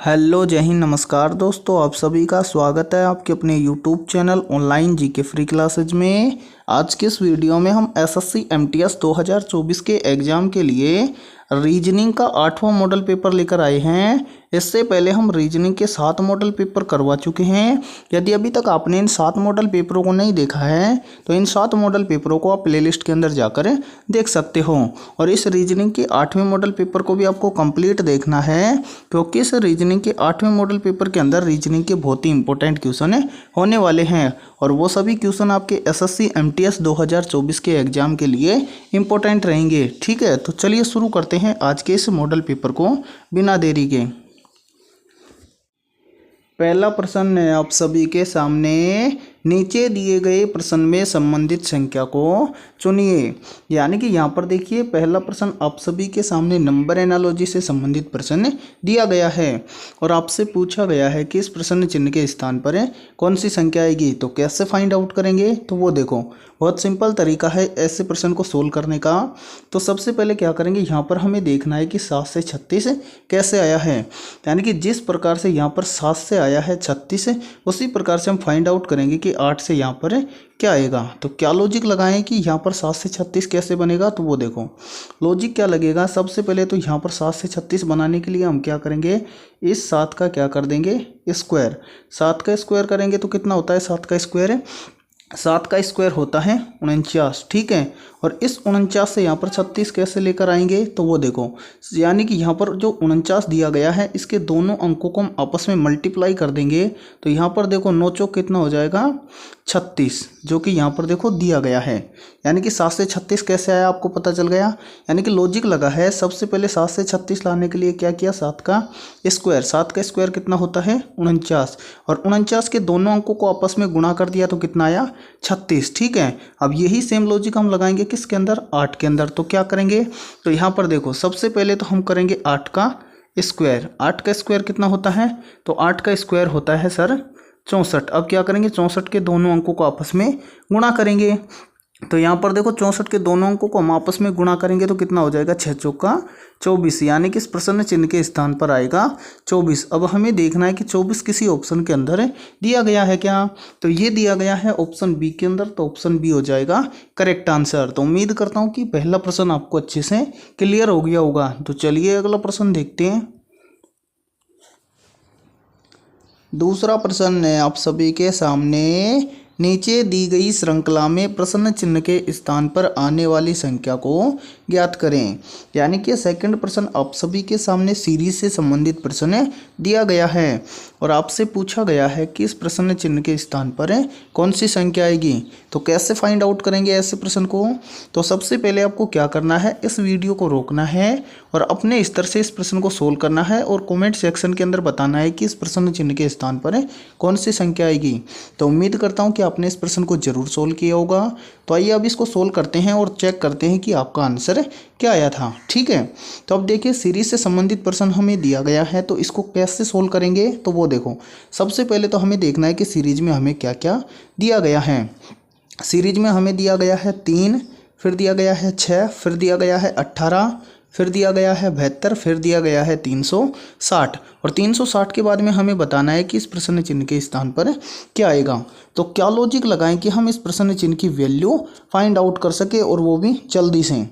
Hello जय हिंद नमस्कार दोस्तों, आप सभी का स्वागत है आपके अपने YouTube channel online GK free classes में। आज के इस वीडियो में हम एसएससी एमटीएस 2024 के एग्ज़ाम के लिए रीजनिंग का 8वां मॉडल पेपर लेकर आए हैं। इससे पहले हम रीजनिंग के 7 मॉडल पेपर करवा चुके हैं। यदि अभी तक आपने इन 7 मॉडल पेपरों को नहीं देखा है तो इन 7 मॉडल पेपरों को आप प्लेलिस्ट के अंदर जाकर देख सकते हो। और इस रीजनिंग के 8वें मॉडल पेपर को भी आपको कंप्लीट देखना है, क्योंकि इस रीजनिंग के 8वें मॉडल पेपर के अंदर रीजनिंग के बहुत ही इंपॉर्टेंट क्वेश्चन होने वाले हैं। और वो सभी क्वेश्चन आपके एसएससी एमटीएस 2024 के एग्जाम के लिए इंपॉर्टेंट रहेंगे। ठीक है, तो चलिए शुरू करते हैं आज के इस मॉडल पेपर को बिना देरी के। पहला प्रश्न है आप सभी के सामने, नीचे दिए गए प्रश्न में संबंधित संख्या को चुनिए। यानी कि यहाँ पर देखिए, पहला प्रश्न आप सभी के सामने नंबर एनालॉजी से संबंधित प्रश्न दिया गया है और आपसे पूछा गया है कि इस प्रश्न चिन्ह के स्थान पर कौन सी संख्या आएगी। तो कैसे फाइंड आउट करेंगे, तो वो देखो बहुत सिंपल तरीका है ऐसे प्रश्न को सोल्व करने का। तो सबसे पहले क्या करेंगे, यहाँ पर हमें देखना है कि 7 से 36 कैसे आया है। यानी कि जिस प्रकार से यहाँ पर 7 से आया है 36, उसी प्रकार से हम फाइंड आउट करेंगे कि 8 से यहाँ पर क्या आएगा। तो क्या लॉजिक लगाएं कि यहाँ पर 7 से 36 कैसे बनेगा। तो वो देखो लॉजिक क्या लगेगा। सबसे पहले तो यहाँ पर 7 से 36 बनाने के लिए हम क्या करेंगे, इस 7 का क्या कर देंगे स्क्वायर। 7 का स्क्वायर करेंगे तो कितना होता है, 7 का स्क्वायर 7 का स्क्वायर होता है 49। ठीक है, और इस 49 से यहाँ पर 36 कैसे लेकर आएंगे। तो वो देखो, यानी कि यहाँ पर जो 49 दिया गया है इसके दोनों अंकों को हम आपस में मल्टीप्लाई कर देंगे। तो यहाँ पर देखो 9 चौक कितना हो जाएगा 36, जो कि यहाँ पर देखो दिया गया है। यानी कि 7 से 36 कैसे आया आपको पता चल गया। यानी कि लॉजिक लगा है। सबसे पहले 7 से 36 लाने के लिए क्या किया, 7 का स्क्वायर। 7 का स्क्वायर कितना होता है 49, और 49 के दोनों अंकों को आपस में गुणा कर दिया तो कितना आया 36। ठीक है, अब यही सेम लॉजिक हम लगाएंगे किसके अंदर, 8 के अंदर। तो क्या करेंगे, तो यहाँ पर देखो सबसे पहले तो हम करेंगे 8 का स्क्वायर। 8 का स्क्वायर कितना होता है, तो 8 का स्क्वायर होता है सर 64। अब क्या करेंगे, 64 के दोनों अंकों को आपस में गुणा करेंगे। तो यहाँ पर देखो 64 के दोनों अंकों को हम आपस में गुणा करेंगे तो कितना हो जाएगा 6 चौका 24। यानी कि इस प्रश्न चिन्ह के स्थान पर आएगा 24। अब हमें देखना है कि 24 किसी ऑप्शन के अंदर दिया गया है क्या। तो ये दिया गया है ऑप्शन बी के अंदर, तो ऑप्शन बी हो जाएगा करेक्ट आंसर। तो उम्मीद करता हूँ कि पहला प्रश्न आपको अच्छे से क्लियर हो गया होगा। तो चलिए अगला प्रश्न देखते हैं। दूसरा प्रश्न है आप सभी के सामने, नीचे दी गई श्रृंखला में प्रश्न चिन्ह के स्थान पर आने वाली संख्या को ज्ञात करें। यानी कि सेकंड प्रश्न आप सभी के सामने सीरीज से संबंधित प्रश्न दिया गया है और आपसे पूछा गया है कि इस प्रश्न चिन्ह के स्थान पर कौन सी संख्या आएगी। तो कैसे फाइंड आउट करेंगे ऐसे प्रश्न को। तो सबसे पहले आपको क्या करना है, इस वीडियो को रोकना है और अपने स्तर से इस प्रश्न को सोल्व करना है और कमेंट सेक्शन के अंदर बताना है कि इस प्रश्न चिन्ह के स्थान पर कौन सी संख्या आएगी। तो उम्मीद करता हूँ कि आपने इस प्रश्न को जरूर सोल्व किया होगा। तो आइए अब इसको सोल्व करते हैं और चेक करते हैं कि आपका आंसर क्या आया था। ठीक है, तो अब देखिए सीरीज से संबंधित प्रश्न हमें दिया गया है, तो इसको कैसे सोल्व करेंगे। तो वो देखो सबसे पहले तो हमें देखना है कि सीरीज में हमें क्या क्या दिया गया है। सीरीज में हमें दिया गया है 3, फिर दिया गया है 6, फिर दिया गया है 18, फिर दिया गया है 72, फिर दिया गया है 360। और 360 के बाद में हमें बताना है कि इस प्रश्न चिन्ह के स्थान पर क्या आएगा। तो क्या लॉजिक लगाएं कि हम इस प्रश्न चिन्ह की वैल्यू फाइंड आउट कर सके और वो भी जल्दी से।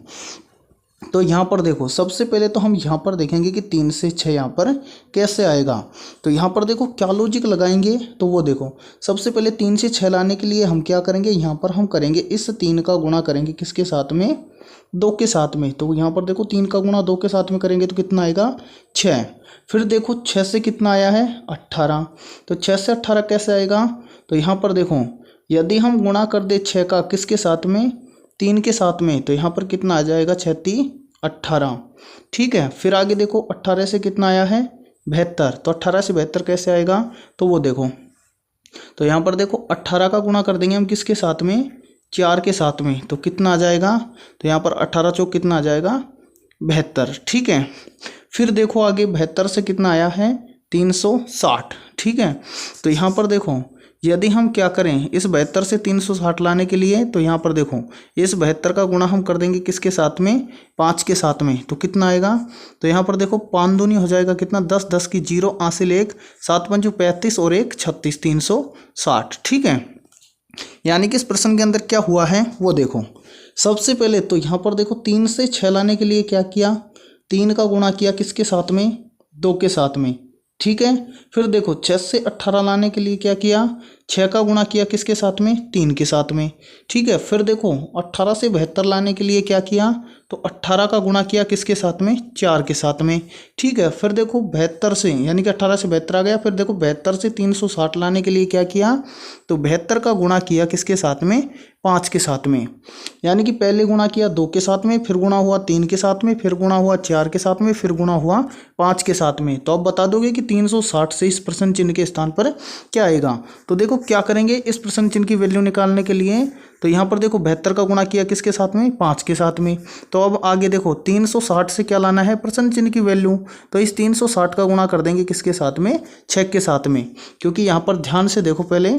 तो यहाँ पर देखो सबसे पहले तो हम यहाँ पर देखेंगे कि 3 से 6 यहाँ पर कैसे आएगा। तो यहाँ पर देखो क्या लॉजिक लगाएंगे। तो वो देखो सबसे पहले 3 से 6 लाने के लिए हम क्या करेंगे, यहाँ पर हम करेंगे इस 3 का गुणा करेंगे किसके साथ में, 2 के साथ में। तो यहाँ पर देखो 3 का गुणा 2 के साथ में करेंगे तो कितना आएगा 6। फिर देखो 6 से कितना आया है 18। तो 6 से 18 कैसे आएगा। तो यहाँ पर देखो यदि हम गुणा कर दे 6 का किसके साथ में, 3 के साथ में, तो यहाँ पर कितना आ जाएगा 6 3 18। ठीक है, फिर आगे देखो 18 से कितना आया है 72। तो 18 से 72 कैसे आएगा। तो वो देखो, तो यहाँ पर देखो 18 का गुणा कर देंगे हम किसके साथ में, 4 के साथ में, तो कितना आ जाएगा। तो यहाँ पर 18 चौक कितना आ जाएगा 72। ठीक है, फिर देखो आगे 72 से कितना आया है 360। ठीक है, तो यहाँ पर देखो यदि हम क्या करें इस 72 से 360 लाने के लिए, तो यहाँ पर देखो इस 72 का गुणा हम कर देंगे किसके साथ में, 5 के साथ में, तो कितना आएगा, तो यहाँ पर देखो 5 दूनी हो जाएगा कितना 10, 10 की 0 हासिल 1, 7 पंचू 35 और 1 36, 360। ठीक है, यानी कि इस प्रश्न के अंदर क्या हुआ है वो देखो। सबसे पहले तो यहाँ पर देखो 3 से 6 लाने के लिए क्या किया, 3 का गुणा किया किसके साथ में, 2 के साथ में। ठीक है, फिर देखो 6 से 18 लाने के लिए क्या किया, 6 का गुणा किया किसके साथ में, 3 के साथ में। ठीक है, फिर देखो 18 से 72 लाने के लिए क्या किया, तो 18 का गुणा किया किसके साथ में, 4 के साथ में। ठीक है, फिर देखो 72 से यानी कि 18 से 72 आ गया, फिर देखो 72 से 360 लाने के लिए क्या किया, तो 72 का गुणा किया किसके साथ में, 5 के साथ में। यानी कि पहले गुणा किया 2 के साथ में, फिर गुणा हुआ 3 के साथ में, फिर गुणा हुआ 4 के साथ में, फिर गुणा हुआ 5 के साथ में। तो अब बता दोगे कि 360 से इस प्रश्न चिन्ह के स्थान पर क्या आएगा। तो देखो क्या करेंगे इस प्रश्न चिन्ह की वैल्यू निकालने के लिए, तो यहाँ पर देखो 72 का गुणा किया किसके साथ में, 5 के साथ में। तो अब आगे देखो 360 से क्या लाना है, प्रश्न चिन्ह की वैल्यू, तो इस 360 का गुणा कर देंगे किसके साथ में, 6 के साथ में। क्योंकि यहाँ पर ध्यान से देखो, पहले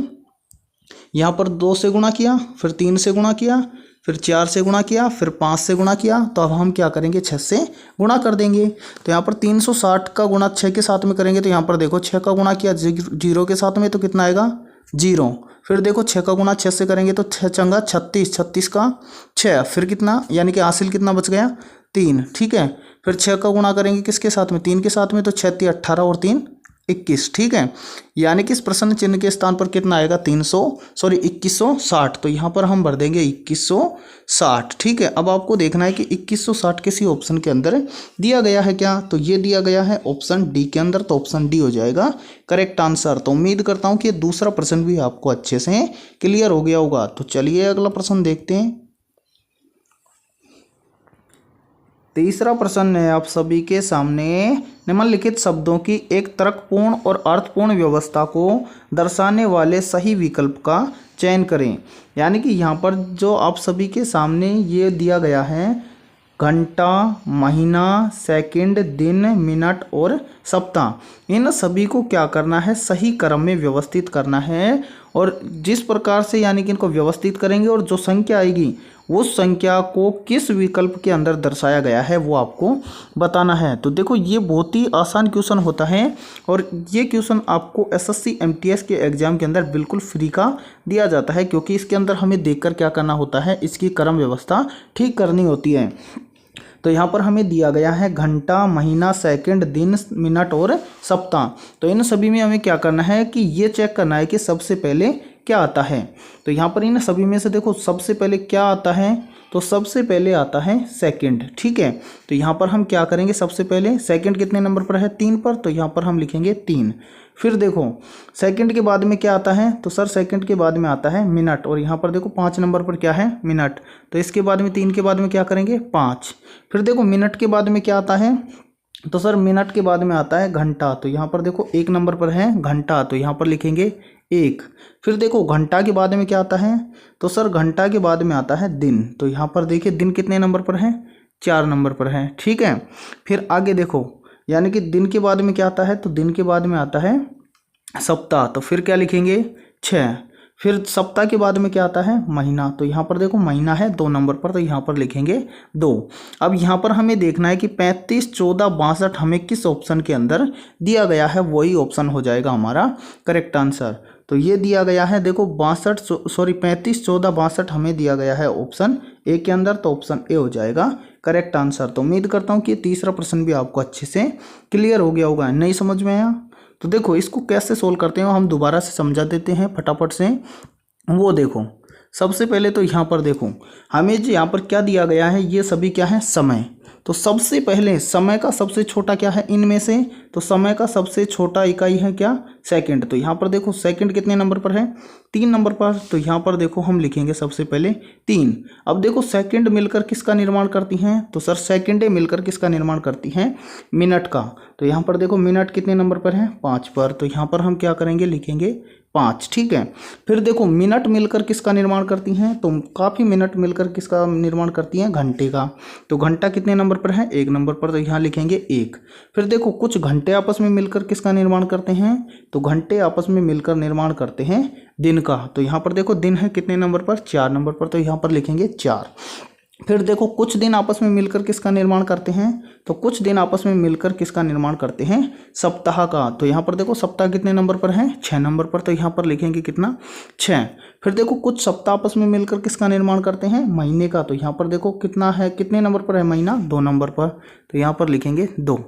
यहाँ पर 2 से गुणा किया, फिर 3 से गुणा किया, फिर 4 से गुणा किया, फिर 5 से गुणा किया, तो अब हम क्या करेंगे 6 से गुणा कर देंगे। तो यहाँ पर 360 का गुणा 6 के साथ में करेंगे, तो यहाँ पर देखो 6 का गुणा किया 0 के साथ में, तो कितना आएगा 0। फिर देखो 6 का गुणा 6 से करेंगे तो 6 चंगा 36, 36 का 6, फिर कितना यानी कि हासिल कितना बच गया 3। ठीक है, फिर 6 का गुणा करेंगे किसके साथ में, 3 के साथ में, तो 6 3 18 और 3 21। ठीक है, यानी कि इस प्रश्न चिन्ह के स्थान पर कितना आएगा 2160। तो यहाँ पर हम भर देंगे 2160। ठीक है, अब आपको देखना है कि 2160 किसी ऑप्शन के अंदर दिया गया है क्या, तो ये दिया गया है ऑप्शन डी के अंदर, तो ऑप्शन डी हो जाएगा करेक्ट आंसर। तो उम्मीद करता हूँ कि ये दूसरा प्रश्न भी आपको अच्छे से क्लियर हो गया होगा। तो चलिए अगला प्रश्न देखते हैं। तीसरा प्रश्न है आप सभी के सामने, निम्नलिखित शब्दों की एक तर्कपूर्ण और अर्थपूर्ण व्यवस्था को दर्शाने वाले सही विकल्प का चयन करें। यानी कि यहाँ पर जो आप सभी के सामने ये दिया गया है, घंटा, महीना, सेकंड, दिन, मिनट और सप्ताह, इन सभी को क्या करना है, सही क्रम में व्यवस्थित करना है। और जिस प्रकार से यानी कि इनको व्यवस्थित करेंगे और जो संख्या आएगी उस संख्या को किस विकल्प के अंदर दर्शाया गया है वो आपको बताना है। तो देखो ये बहुत ही आसान क्वेश्चन होता है और ये क्वेश्चन आपको एसएससी एमटीएस के एग्जाम के अंदर बिल्कुल फ्री का दिया जाता है, क्योंकि इसके अंदर हमें देखकर क्या करना होता है, इसकी क्रम व्यवस्था ठीक करनी होती है। तो यहाँ पर हमें दिया गया है घंटा, महीना, सेकंड, दिन, मिनट और सप्ताह। तो इन सभी में हमें क्या करना है कि ये चेक करना है कि सबसे पहले क्या आता है। तो यहाँ पर इन सभी में से देखो सबसे पहले क्या आता है, तो सबसे पहले आता है सेकंड। ठीक है, तो यहाँ पर हम क्या करेंगे, सबसे पहले सेकंड कितने नंबर पर है, 3 पर, तो यहाँ पर हम लिखेंगे 3। फिर देखो सेकंड के बाद में क्या आता है, तो सर सेकंड के बाद में आता है मिनट, और यहाँ पर देखो 5 नंबर पर क्या है, मिनट। तो इसके बाद में 3 के बाद में क्या करेंगे, 5। फिर देखो मिनट के बाद में क्या आता है, तो सर मिनट के बाद में आता है घंटा। तो यहाँ पर देखो 1 नंबर पर है घंटा, तो यहाँ पर लिखेंगे 1। फिर देखो घंटा के बाद में क्या आता है, तो सर घंटा के बाद में आता है दिन। तो यहाँ पर देखिए दिन कितने नंबर पर है, 4 नंबर पर है। ठीक है, फिर आगे देखो यानी कि दिन के बाद में क्या आता है, तो दिन के बाद में आता है सप्ताह। तो फिर क्या लिखेंगे 6। फिर सप्ताह के बाद में क्या आता है, महीना। तो यहाँ पर देखो महीना है 2 नंबर पर, तो यहाँ पर लिखेंगे 2। अब यहाँ पर हमें देखना है कि 35, 14, 62 हमें किस ऑप्शन के अंदर दिया गया है, वही ऑप्शन हो जाएगा हमारा करेक्ट आंसर। तो ये दिया गया है देखो 35, 14, 62 हमें दिया गया है ऑप्शन ए के अंदर, तो ऑप्शन ए हो जाएगा करेक्ट आंसर। तो उम्मीद करता हूँ कि तीसरा प्रश्न भी आपको अच्छे से क्लियर हो गया होगा। नहीं समझ में आया तो देखो इसको कैसे सोल्व करते हैं हम दोबारा से समझा देते हैं फटाफट से। वो देखो सबसे पहले तो यहाँ पर देखो हमें जो यहाँ पर क्या दिया गया है, ये सभी क्या है, समय। तो सबसे पहले समय का सबसे छोटा क्या है इनमें से, तो समय का सबसे छोटा इकाई है क्या, सेकंड। तो यहाँ पर देखो सेकंड कितने नंबर पर है, 3 नंबर पर। तो यहाँ पर देखो हम लिखेंगे सबसे पहले 3। अब देखो सेकंड मिलकर किसका निर्माण करती हैं, तो सर सेकंडे मिलकर किसका निर्माण करती हैं, मिनट का। तो यहाँ पर देखो मिनट कितने नंबर पर है, 5 पर। तो यहाँ पर हम क्या करेंगे, लिखेंगे 5, ठीक है। फिर देखो मिनट मिलकर किसका निर्माण करती हैं, तो काफ़ी मिनट मिलकर किसका निर्माण करती हैं, घंटे का। तो घंटा कितने नंबर पर है, 1 नंबर पर, तो यहाँ लिखेंगे 1। फिर देखो कुछ घंटे आपस में मिलकर किसका निर्माण करते हैं, तो घंटे आपस में मिलकर निर्माण करते हैं दिन का। तो यहाँ पर देखो दिन है कितने नंबर पर, 4 नंबर पर, तो यहाँ पर लिखेंगे 4। फिर देखो कुछ दिन आपस में मिलकर किसका निर्माण करते हैं, तो कुछ दिन आपस में मिलकर किसका निर्माण करते हैं, सप्ताह का। तो यहाँ पर देखो सप्ताह कितने नंबर पर है, 6 नंबर पर, तो यहाँ पर लिखेंगे कितना, 6। फिर देखो कुछ सप्ताह आपस में मिलकर किसका निर्माण करते हैं, महीने का। तो यहाँ पर देखो कितना है, कितने नंबर पर है महीना, 2 नंबर पर, तो यहाँ पर लिखेंगे 2।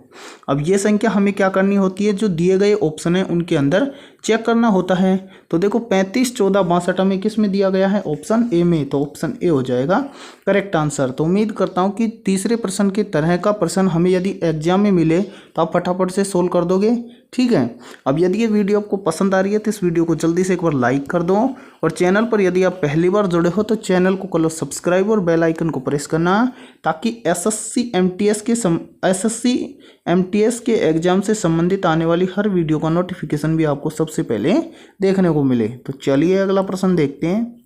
अब ये संख्या हमें क्या करनी होती है, जो दिए गए ऑप्शन है उनके अंदर चेक करना होता है। तो देखो 35, 14, 62 हमें किस में दिया गया है, ऑप्शन ए में, तो ऑप्शन ए हो जाएगा करेक्ट आंसर। तो उम्मीद करता हूँ कि तीसरे प्रश्न के तरह का प्रश्न हमें यदि एग्जाम में मिले तो आप फटाफट से सोल्व कर दोगे, ठीक है। अब यदि ये वीडियो आपको पसंद आ रही है तो इस वीडियो को जल्दी से एक बार लाइक कर दो, और चैनल पर यदि आप पहली बार जुड़े हो तो चैनल को कर लो सब्सक्राइब और बेल आइकन को प्रेस करना, ताकि एसएससी एमटीएस के एग्जाम से संबंधित आने वाली हर वीडियो का नोटिफिकेशन भी आपको सबसे पहले देखने को मिले। तो चलिए अगला प्रश्न देखते हैं।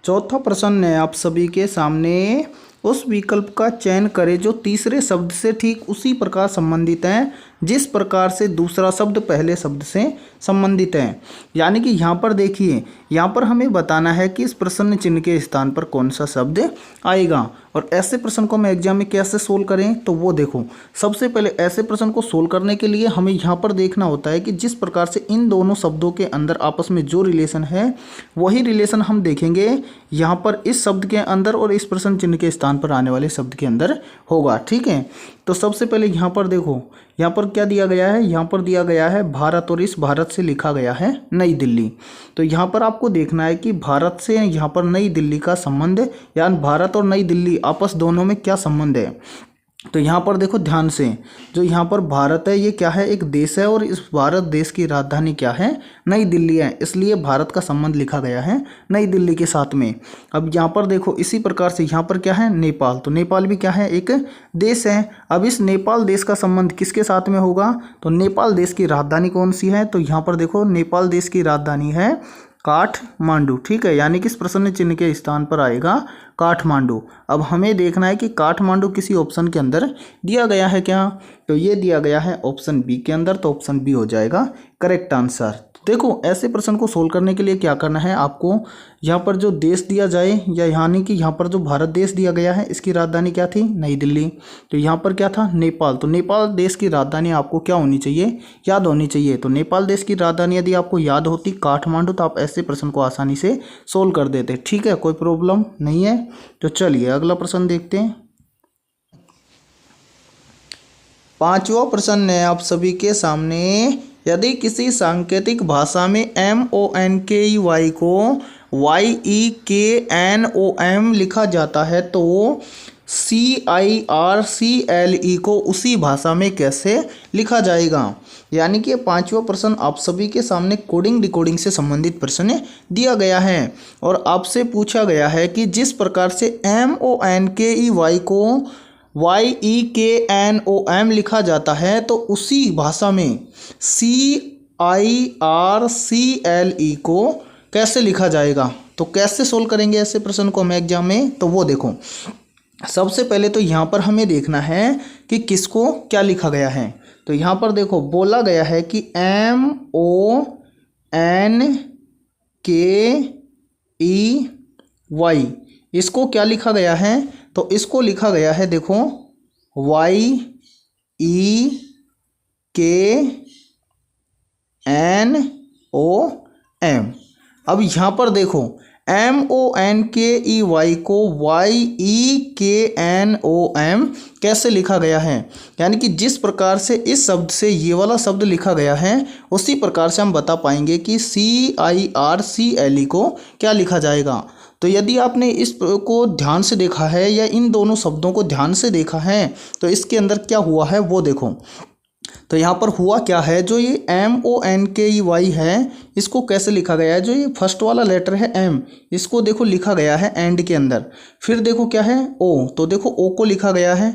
चौथा प्रश्न है आप सभी के सामने, उस विकल्प का चयन करें जो तीसरे शब्द से ठीक उसी प्रकार संबंधित है जिस प्रकार से दूसरा शब्द पहले शब्द से संबंधित है। यानी कि यहाँ पर देखिए, यहाँ पर हमें बताना है कि इस प्रश्न चिन्ह के स्थान पर कौन सा शब्द आएगा। और ऐसे प्रश्न को हम एग्जाम में कैसे सोल्व करें, तो वो देखो सबसे पहले ऐसे प्रश्न को सोल्व करने के लिए हमें यहाँ पर देखना होता है कि जिस प्रकार से इन दोनों शब्दों के अंदर आपस में जो रिलेशन है वही रिलेशन हम देखेंगे यहाँ पर इस शब्द के अंदर और इस प्रश्न चिन्ह के स्थान पर आने वाले शब्द के अंदर होगा, ठीक है। तो सबसे पहले यहाँ पर देखो, यहाँ पर क्या दिया गया है, यहाँ पर दिया गया है भारत, और इस भारत से लिखा गया है नई दिल्ली। तो यहाँ पर आपको देखना है कि भारत से यहाँ पर नई दिल्ली का संबंध, यानी भारत और नई दिल्ली आपस दोनों में क्या संबंध है। तो यहाँ पर देखो ध्यान से, जो यहाँ पर भारत है ये क्या है, एक देश है, और इस भारत देश की राजधानी क्या है, नई दिल्ली है, इसलिए भारत का संबंध लिखा गया है नई दिल्ली के साथ में। अब यहाँ पर देखो इसी प्रकार से यहाँ पर क्या है, नेपाल, तो नेपाल भी क्या है, एक देश है। अब इस नेपाल देश का संबंध किसके साथ में होगा, तो नेपाल देश की राजधानी कौन सी है, तो यहाँ पर देखो नेपाल देश की राजधानी है काठमांडू, ठीक है। यानी कि इस प्रश्न चिन्ह के स्थान पर आएगा काठमांडू। अब हमें देखना है कि काठमांडू किसी ऑप्शन के अंदर दिया गया है क्या, तो ये दिया गया है ऑप्शन बी के अंदर, तो ऑप्शन बी हो जाएगा करेक्ट आंसर। देखो ऐसे प्रश्न को सोल्व करने के लिए क्या करना है, आपको यहाँ पर जो देश दिया जाए, या यानी कि यहाँ पर जो भारत देश दिया गया है इसकी राजधानी क्या थी, नई दिल्ली। तो यहाँ पर क्या था, नेपाल, तो नेपाल देश की राजधानी आपको क्या होनी चाहिए, याद होनी चाहिए। तो नेपाल देश की राजधानी यदि आपको याद होती काठमांडू, तो आप ऐसे प्रश्न को आसानी से सोल्व कर देते, ठीक है, कोई प्रॉब्लम नहीं है। तो चलिए अगला प्रश्न देखते हैं। पांचवा प्रश्न है आप सभी के सामने, यदि किसी सांकेतिक भाषा में MONKEY को YEKNOM लिखा जाता है तो CIRCLE को उसी भाषा में कैसे लिखा जाएगा। यानी कि पांचवा प्रश्न आप सभी के सामने कोडिंग डिकोडिंग से संबंधित प्रश्न दिया गया है, और आपसे पूछा गया है कि जिस प्रकार से MONKEY को YEKNOM लिखा जाता है तो उसी भाषा में CIRCLE को कैसे लिखा जाएगा। तो कैसे सोल्व करेंगे ऐसे प्रश्न को हम एग्जाम में, तो वो देखो सबसे पहले तो यहाँ पर हमें देखना है कि किसको क्या लिखा गया है। तो यहाँ पर देखो बोला गया है कि MONKEY, इसको क्या लिखा गया है, तो इसको लिखा गया है देखो YEKNOM। अब यहाँ पर देखो MONKEY को YEKNOM कैसे लिखा गया है, यानी कि जिस प्रकार से इस शब्द से ये वाला शब्द लिखा गया है उसी प्रकार से हम बता पाएंगे कि CIRCLE को क्या लिखा जाएगा। तो यदि आपने इस को ध्यान से देखा है या इन दोनों शब्दों को ध्यान से देखा है तो इसके अंदर क्या हुआ है वो देखो। तो यहाँ पर हुआ क्या है, जो ये MONKEY है इसको कैसे लिखा गया है, जो ये फर्स्ट वाला लेटर है M, इसको देखो लिखा गया है एंड के अंदर। फिर देखो क्या है O, तो देखो O को लिखा गया है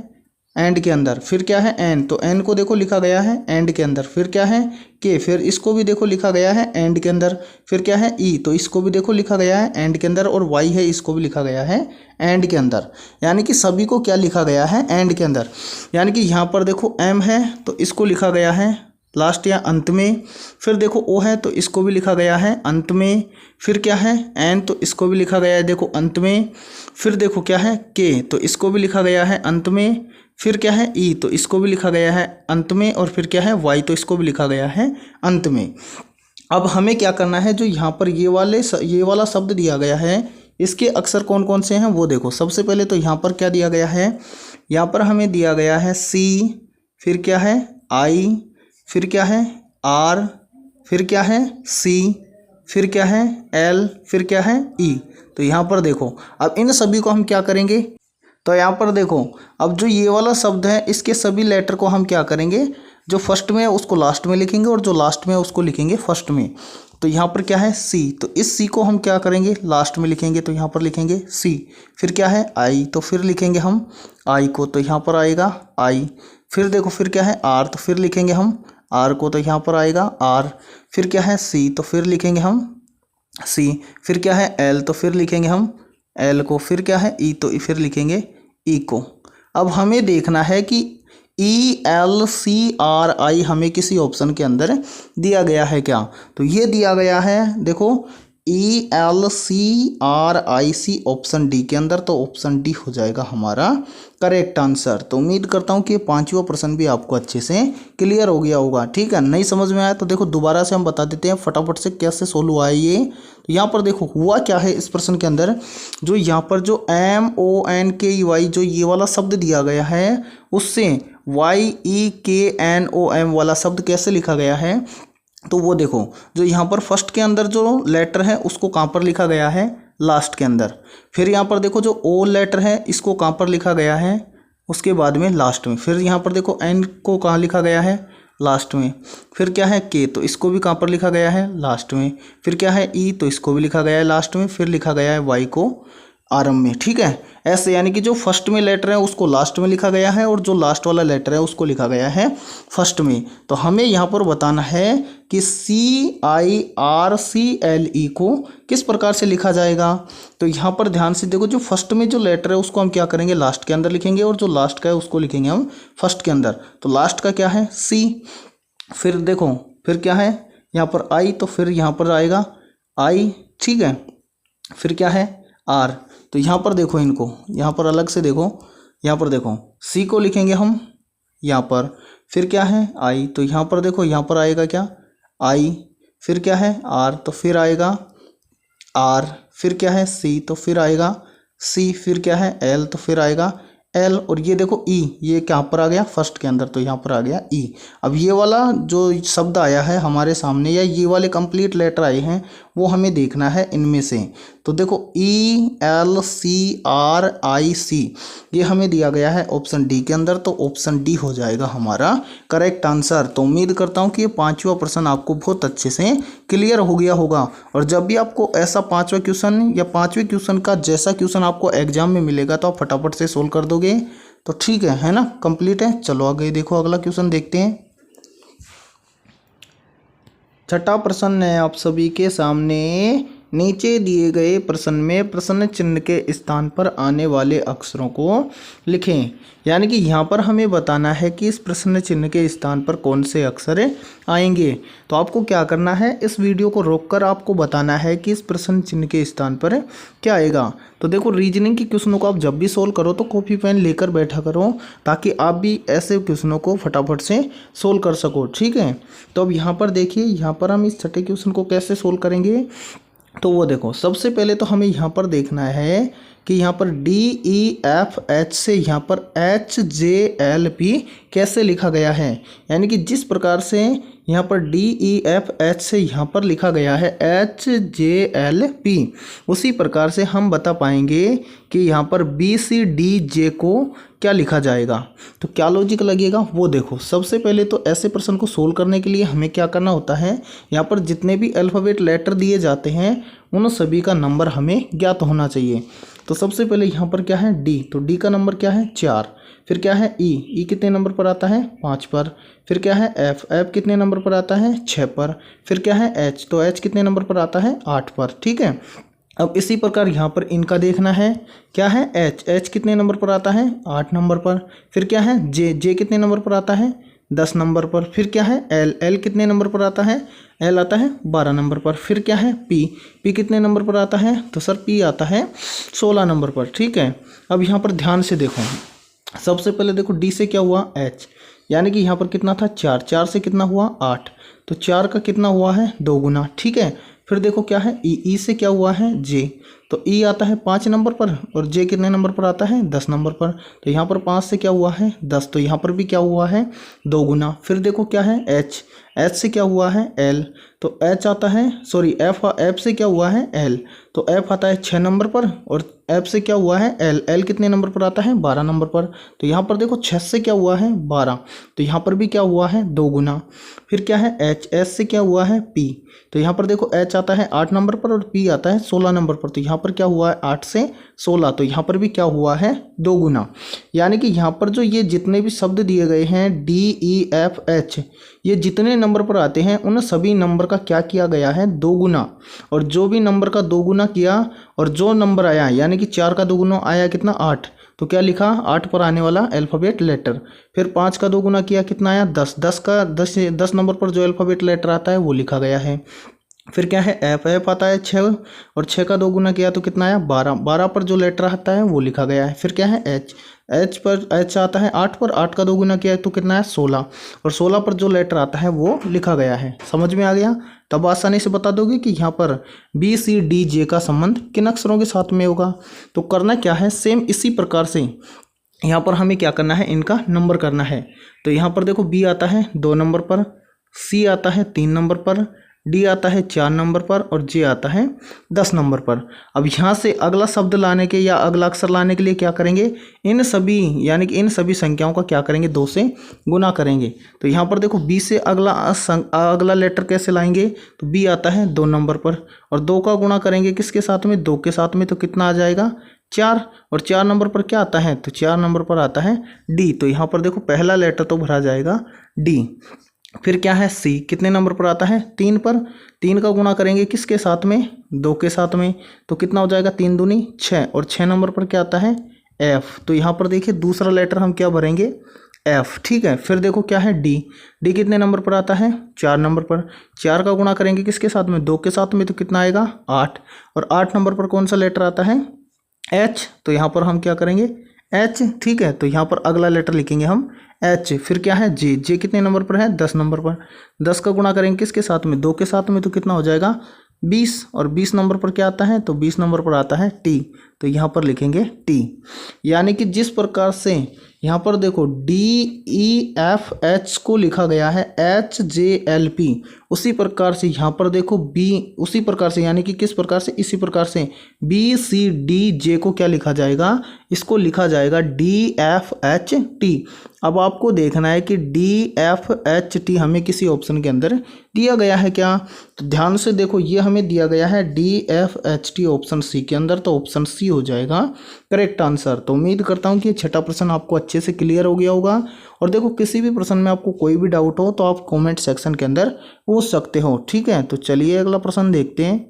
एंड के अंदर, फिर क्या है एन, तो एन को देखो लिखा गया है एंड के अंदर, फिर क्या है के, फिर इसको भी देखो लिखा गया है एंड के अंदर, फिर क्या है ई, तो इसको भी देखो लिखा गया है एंड के अंदर, और वाई है इसको भी लिखा गया है एंड के अंदर। यानी कि सभी को क्या लिखा गया है एंड के अंदर। यानी कि यहाँ पर देखो एम है तो इसको लिखा गया है लास्ट या अंत में, फिर देखो ओ है तो इसको भी लिखा गया है अंत में, फिर क्या है एन तो इसको भी लिखा गया है देखो अंत में, फिर देखो क्या है के तो इसको भी लिखा गया है अंत में, फिर क्या है ई तो इसको भी लिखा गया है अंत में, और फिर क्या है वाई तो इसको भी लिखा गया है अंत में। अब हमें क्या करना है, जो यहाँ पर ये वाला शब्द दिया गया है इसके अक्षर कौन कौन से हैं वो देखो। सबसे पहले तो यहाँ पर क्या दिया गया है, यहाँ पर हमें दिया गया है सी, फिर क्या है आई, फिर क्या है आर, फिर क्या है सी, फिर क्या है एल, फिर क्या है ई। तो यहाँ पर देखो अब इन सभी को हम क्या करेंगे, तो यहाँ पर देखो अब जो ये वाला शब्द है इसके सभी लेटर को हम क्या करेंगे, जो फर्स्ट में है उसको लास्ट में लिखेंगे और जो लास्ट में है उसको लिखेंगे फर्स्ट में। तो यहाँ पर क्या है सी, तो इस सी को हम क्या करेंगे लास्ट में लिखेंगे, तो यहाँ पर लिखेंगे सी, फिर क्या है आई, तो फिर लिखेंगे हम आई को, तो यहाँ पर आएगा आई, फिर देखो फिर क्या है आर, तो फिर लिखेंगे हम आर को, तो यहाँ पर आएगा आर, फिर क्या है सी, तो फिर लिखेंगे हम सी, फिर क्या है एल, तो फिर लिखेंगे हम एल को, फिर क्या है ई, तो फिर लिखेंगे ई को। अब हमें देखना है कि ई एल सी आर आई हमें किसी ऑप्शन के अंदर दिया गया है क्या, तो ये दिया गया है देखो E L C R I C option D के अंदर, तो ऑप्शन डी हो जाएगा हमारा करेक्ट आंसर। तो उम्मीद करता हूँ कि पांचवा प्रश्न भी आपको अच्छे से क्लियर हो गया होगा। ठीक है, नहीं समझ में आया तो देखो दोबारा से हम बता देते हैं फटाफट से कैसे सोल्व हुआ है ये। तो यहाँ पर देखो हुआ क्या है इस प्रश्न के अंदर, जो यहाँ पर जो MONKEY जो ये वाला शब्द दिया गया है उससे YEKNOM वाला शब्द कैसे लिखा गया है, तो वो देखो जो यहाँ पर फर्स्ट के अंदर जो लेटर है उसको कहाँ पर लिखा गया है लास्ट के अंदर, फिर यहाँ पर देखो जो ओ लेटर है इसको कहाँ पर लिखा गया है उसके बाद में लास्ट में, फिर यहाँ पर देखो एन को कहाँ लिखा गया है लास्ट में, फिर क्या है के तो इसको भी कहाँ पर लिखा गया है लास्ट में, फिर क्या है ई तो इसको भी लिखा गया है लास्ट में, फिर लिखा गया है वाई को आरंभ में। ठीक है, ऐसे यानी कि जो फर्स्ट में लेटर है उसको लास्ट में लिखा गया है और जो लास्ट वाला लेटर है उसको लिखा गया है फर्स्ट में। तो हमें यहाँ पर बताना है कि CIRCLE को किस प्रकार से लिखा जाएगा। तो यहाँ पर ध्यान से देखो जो फर्स्ट में जो लेटर है उसको हम क्या करेंगे लास्ट के अंदर लिखेंगे और जो लास्ट का है उसको लिखेंगे हम फर्स्ट के अंदर। तो लास्ट का क्या है सी, फिर देखो फिर क्या है यहाँ पर आई, तो फिर यहाँ पर आएगा आई। ठीक है, फिर क्या है आर, तो यहाँ पर देखो इनको यहाँ पर अलग से देखो, यहाँ पर देखो सी को लिखेंगे हम यहाँ पर, फिर क्या है आई, तो यहाँ पर देखो यहाँ पर आएगा क्या आई, फिर क्या है आर, तो फिर आएगा आर, फिर क्या है सी, तो फिर आएगा सी, फिर क्या है एल, तो फिर आएगा एल, और ये देखो ई, ये कहाँ पर आ गया फर्स्ट के अंदर, तो यहाँ पर आ गया ई। अब ये वाला जो शब्द आया है हमारे सामने या ये वाले कंप्लीट लेटर आए हैं वो हमें देखना है इनमें से। तो देखो ELCRIC ये हमें दिया गया है ऑप्शन डी के अंदर, तो ऑप्शन डी हो जाएगा हमारा करेक्ट आंसर। तो उम्मीद करता हूँ कि ये पांचवा प्रश्न आपको बहुत अच्छे से क्लियर हो गया होगा। और जब भी आपको ऐसा पांचवा क्वेश्चन या पांचवें क्वेश्चन का जैसा क्वेश्चन आपको एग्जाम में मिलेगा तो आप फटाफट से सोल्व कर दोगे। तो ठीक है ना, कंप्लीट है। चलो आगे देखो, अगला क्वेश्चन देखते हैं। छठा प्रश्न है आप सभी के सामने, नीचे दिए गए प्रश्न में प्रश्न चिन्ह के स्थान पर आने वाले अक्षरों को लिखें। यानी कि यहाँ पर हमें बताना है कि इस प्रश्न चिन्ह के स्थान पर कौन से अक्षर आएंगे। तो आपको क्या करना है, इस वीडियो को रोककर आपको बताना है कि इस प्रश्न चिन्ह के स्थान पर क्या आएगा। तो देखो रीजनिंग के क्वेश्चनों को आप जब भी सोल्व करो तो कॉपी पेन लेकर बैठा करो, ताकि आप भी ऐसे क्वेश्चनों को फटाफट से सोल्व कर सको। ठीक है, तो अब यहाँ पर देखिए, यहाँ पर हम इस छठे क्वेश्चन को कैसे सोल्व करेंगे। तो वो देखो सबसे पहले तो हमें यहाँ पर देखना है कि यहाँ पर DEFH से यहाँ पर HJLP कैसे लिखा गया है। यानी कि जिस प्रकार से यहाँ पर DEFH से यहाँ पर लिखा गया है HJLP, उसी प्रकार से हम बता पाएंगे कि यहाँ पर BCDJ को क्या लिखा जाएगा। तो क्या लॉजिक लगेगा वो देखो। सबसे पहले तो ऐसे प्रश्न को सोल्व करने के लिए हमें क्या करना होता है, यहाँ पर जितने भी अल्फ़ाबेट लेटर दिए जाते हैं उन सभी का नंबर हमें ज्ञात होना चाहिए। तो सबसे पहले यहाँ पर क्या है डी, तो डी का नंबर क्या है 4। फिर क्या है ई कितने नंबर पर आता है 5 पर। फिर क्या है एफ कितने नंबर पर आता है 6 पर। फिर क्या है एच, तो एच कितने नंबर पर आता है 8 पर। ठीक है, अब इसी प्रकार यहाँ पर इनका देखना है, क्या है एच कितने नंबर पर आता है 8 नंबर पर। फिर क्या है जे कितने नंबर पर आता है 10 नंबर पर। फिर क्या है एल कितने नंबर पर आता है, एल आता है 12 नंबर पर। फिर क्या है पी कितने नंबर पर आता है, तो सर पी आता है 16 नंबर पर। ठीक है, अब यहाँ पर ध्यान से देखो, सबसे पहले देखो डी से क्या हुआ एच, यानी कि यहाँ पर कितना था 4, 4 से कितना हुआ 8, तो 4 का कितना हुआ है 2 गुना। ठीक है, फिर देखो क्या है ई से क्या हुआ है जे, तो ई आता है 5 नंबर पर और जे कितने नंबर पर आता है 10 नंबर पर। तो यहाँ पर 5 से क्या हुआ है 10, तो यहाँ पर भी क्या हुआ है 2 गुना। फिर देखो क्या है एच से क्या हुआ है एल, तो एच आता है एफ से क्या हुआ है एल, तो एफ आता है 6 नंबर पर और एफ से क्या हुआ है एल कितने नंबर पर आता है 12 नंबर पर। तो यहाँ पर देखो 6 से क्या हुआ है 12, तो यहाँ पर भी क्या हुआ है 2 गुना। फिर क्या है एच से क्या हुआ है पी, तो यहाँ पर देखो एच आता है 8 नंबर पर और पी आता है 16 नंबर पर। तो यहाँ पर क्या हुआ है 8 से 16, तो यहाँ पर भी क्या हुआ है 2 गुना। यानी कि यहाँ पर जो ये जितने भी शब्द दिए गए हैं डी ई एफ एच, ये जितने नंबर पर आते हैं उन सभी नंबर का क्या किया गया है 2 गुना। और जो भी नंबर का 2 गुना किया और जो नंबर आया, यानी कि 4 का 2 गुना आया कितना 8, तो क्या लिखा 8 पर आने वाला अल्फ़ाबेट लेटर। फिर 5 का 2 गुना किया कितना आया 10, 10 नंबर पर जो अल्फ़ाबेट लेटर आता है वो लिखा गया है। फिर क्या है एफ आता है 6 और 6 का 2 गुना किया तो कितना आया 12, 12 पर जो लेटर आता है वो लिखा गया है। फिर क्या है एच आता है 8 पर, 8 का 2 गुना किया तो कितना है 16 और 16 पर जो लेटर आता है वो लिखा गया है। समझ में आ गया? तब आसानी से बता दोगे कि यहाँ पर बी सी डी जे का संबंध किन अक्षरों के साथ में होगा। तो करना क्या है, सेम इसी प्रकार से यहाँ पर हमें क्या करना है, इनका नंबर करना है। तो यहाँ पर देखो बी आता है 2 नंबर पर, सी आता है 3 नंबर पर, डी आता है 4 नंबर पर और जे आता है 10 नंबर पर। अब यहाँ से अगला शब्द लाने के या अगला अक्षर लाने के लिए क्या करेंगे, इन सभी यानी कि इन सभी संख्याओं का क्या करेंगे 2 से गुना करेंगे। तो यहाँ पर देखो बी से अगला लेटर कैसे लाएंगे, तो बी आता है 2 नंबर पर और 2 का गुणा करेंगे किसके साथ में 2 के साथ में, तो कितना आ जाएगा 4 और 4 नंबर पर क्या आता है, तो 4 नंबर पर आता है डी। तो यहाँ पर देखो पहला लेटर तो भरा जाएगा डी। फिर क्या है सी कितने नंबर पर आता है 3 पर, 3 का गुणा करेंगे किसके साथ में 2 के साथ में, तो कितना हो जाएगा 3 दूनी 6 और 6 नंबर पर क्या आता है एफ। तो यहाँ पर देखिए दूसरा लेटर हम क्या भरेंगे एफ। ठीक है, फिर देखो क्या है डी कितने नंबर पर आता है 4 नंबर पर, 4 का गुणा करेंगे किसके साथ में 2 के साथ में, तो कितना आएगा 8 और 8 नंबर पर कौन सा लेटर आता है एच। तो यहाँ पर हम क्या करेंगे एच। ठीक है, तो यहाँ पर अगला लेटर लिखेंगे हम एच। फिर क्या है जे कितने नंबर पर है 10 नंबर पर, 10 का गुणा करेंगे किसके साथ में 2 के साथ में, तो कितना हो जाएगा 20 और 20 नंबर पर क्या आता है, तो 20 नंबर पर आता है टी। तो यहाँ पर लिखेंगे टी। यानी कि जिस प्रकार से यहाँ पर देखो डी ई एफ एच को लिखा गया है एच जे एल पी, उसी प्रकार से यहाँ पर देखो बी, उसी प्रकार से यानी कि किस प्रकार से, इसी प्रकार से बी सी डी जे को क्या लिखा जाएगा, इसको लिखा जाएगा डी एफ एच टी। अब आपको देखना है कि डी एफ एच टी हमें किसी ऑप्शन के अंदर दिया गया है क्या, तो ध्यान से देखो ये हमें दिया गया है D F H T option C के अंदर, तो ऑप्शन सी हो जाएगा करेक्ट आंसर। तो उम्मीद करता हूँ कि छठा प्रश्न आपको अच्छे से क्लियर हो गया होगा। और देखो किसी भी प्रश्न में आपको कोई भी डाउट हो तो आप कमेंट सेक्शन के अंदर पूछ सकते हो। ठीक है, तो चलिए अगला प्रश्न देखते हैं।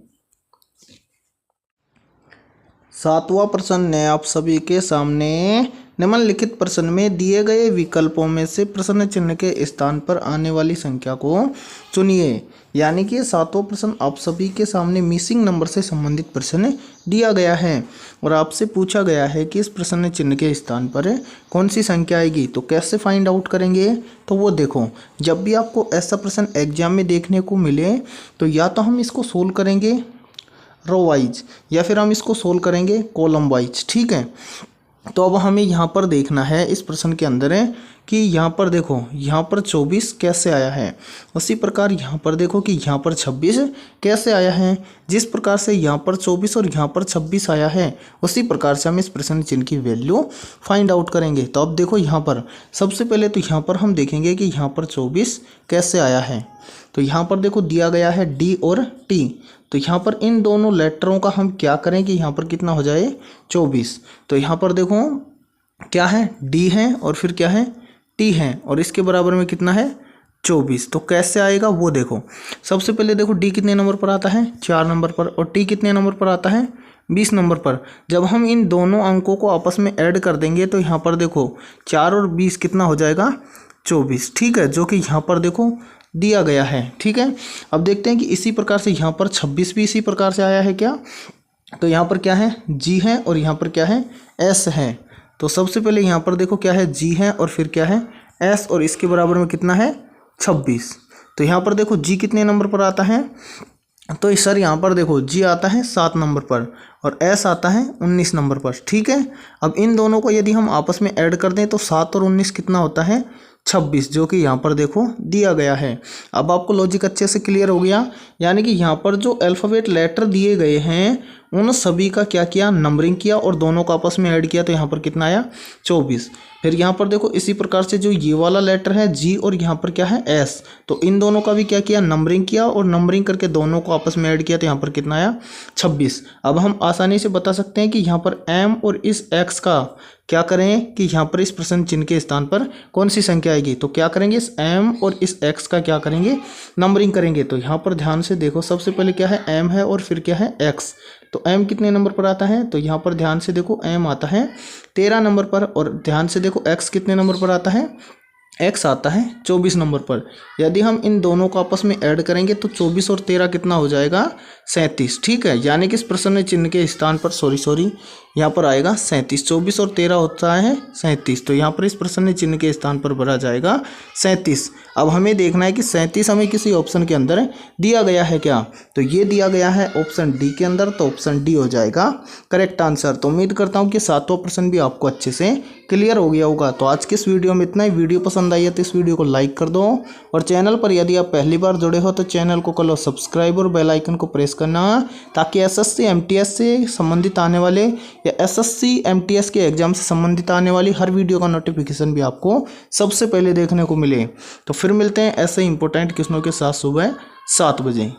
7वां प्रश्न है आप सभी के सामने, निम्नलिखित प्रश्न में दिए गए विकल्पों में से प्रश्न चिन्ह के स्थान पर आने वाली संख्या को चुनिए। यानी कि 7वां प्रश्न आप सभी के सामने मिसिंग नंबर से संबंधित प्रश्न दिया गया है और आपसे पूछा गया है कि इस प्रश्न चिन्ह के स्थान पर कौन सी संख्या आएगी। तो कैसे फाइंड आउट करेंगे, तो वो देखो, जब भी आपको ऐसा प्रश्न एग्जाम में देखने को मिले तो या तो हम इसको सोल्व करेंगे रो वाइज या फिर हम इसको सोल्व करेंगे कॉलम वाइज। ठीक है, तो अब हमें यहाँ पर देखना है इस प्रश्न के अंदर है कि यहाँ पर देखो यहाँ पर 24 कैसे आया है, उसी प्रकार यहाँ पर देखो कि यहाँ पर 26 कैसे आया है। जिस प्रकार से यहाँ पर 24 और यहाँ पर 26 आया है उसी प्रकार से हम इस प्रश्न चिन्ह की वैल्यू फाइंड आउट करेंगे। तो अब देखो यहाँ पर सबसे पहले तो यहाँ पर हम देखेंगे कि यहाँ पर 24 कैसे आया है। तो यहाँ पर देखो दिया गया है डी और टी, तो यहाँ पर इन दोनों लेटरों का हम क्या करें कि यहाँ पर कितना हो जाए 24। तो यहाँ पर देखो क्या है डी है और फिर क्या है टी है और इसके बराबर में कितना है 24। तो कैसे आएगा वो देखो। सबसे पहले देखो डी कितने नंबर पर आता है 4 नंबर पर और टी कितने नंबर पर आता है 20 नंबर पर। जब हम इन दोनों अंकों को आपस में ऐड कर देंगे तो यहाँ पर देखो 4 और 20 कितना हो जाएगा 24। ठीक है, जो कि यहाँ पर देखो दिया गया है। ठीक है, अब देखते हैं कि इसी प्रकार से यहाँ पर 26 भी इसी प्रकार से आया है क्या। तो यहाँ पर क्या है जी है और यहाँ पर क्या है एस है। तो सबसे पहले यहाँ पर देखो क्या है जी है और फिर क्या है एस और इसके बराबर में कितना है 26। तो यहाँ पर देखो जी कितने नंबर पर आता है तो सर यहाँ पर देखो जी आता है 7 नंबर पर और एस आता है 19 नंबर पर। ठीक है, अब इन दोनों को यदि हम आपस में ऐड कर दें तो 7 और 19 कितना होता है 26, जो कि यहाँ पर देखो दिया गया है। अब आपको लॉजिक अच्छे से क्लियर हो गया, यानी कि यहाँ पर जो अल्फ़ाबेट लेटर दिए गए हैं उन सभी का क्या किया नंबरिंग किया और दोनों को आपस में ऐड किया तो यहाँ पर कितना आया 24। फिर यहाँ पर देखो इसी प्रकार से जो ये वाला लेटर है जी और यहाँ पर क्या है एस, तो इन दोनों का भी क्या किया नंबरिंग किया और नंबरिंग करके दोनों को आपस में ऐड किया तो यहाँ पर कितना आया 26। अब हम आसानी से बता सकते हैं कि यहाँ पर एम और इस एक्स का क्या करें कि यहाँ पर इस प्रश्न चिन्ह के स्थान पर कौन सी संख्या आएगी। तो क्या करेंगे इस एम और इस एक्स का क्या करेंगे नंबरिंग करेंगे। तो यहाँ पर ध्यान से देखो सबसे पहले क्या है एम है और फिर क्या है एक्स। तो m कितने नंबर पर आता है तो यहाँ पर ध्यान से देखो m आता है 13 नंबर पर और ध्यान से देखो x कितने नंबर पर आता है x आता है 24 नंबर पर। यदि हम इन दोनों को आपस में ऐड करेंगे तो 24 और 13 कितना हो जाएगा 37। ठीक है, यानी कि इस प्रश्न चिन्ह के स्थान पर सॉरी यहाँ पर आएगा 37। 24 और 13 होता है 37, तो यहाँ पर इस प्रश्न चिन्ह के स्थान पर भरा जाएगा 37। अब हमें देखना है कि 37 हमें किसी ऑप्शन के अंदर दिया गया है क्या। तो ये दिया गया है ऑप्शन डी के अंदर, तो ऑप्शन डी हो जाएगा करेक्ट आंसर। तो उम्मीद करता हूँ कि सातवां प्रश्न भी आपको अच्छे से क्लियर हो गया होगा। तो आज के इस वीडियो में इतना ही। वीडियो पसंद आई है तो इस वीडियो को लाइक कर दो और चैनल पर यदि आप पहली बार जुड़े हो तो चैनल को कर लो सब्सक्राइब और बेल आइकन को प्रेस करना, ताकि एसएससी एमटीएस से संबंधित आने वाले या एसएससी एमटीएस के एग्जाम से संबंधित आने वाली हर वीडियो का नोटिफिकेशन भी आपको सबसे पहले देखने को मिले। तो फिर मिलते हैं ऐसे इंपॉर्टेंट क्वेश्चनों के साथ सुबह 7 बजे।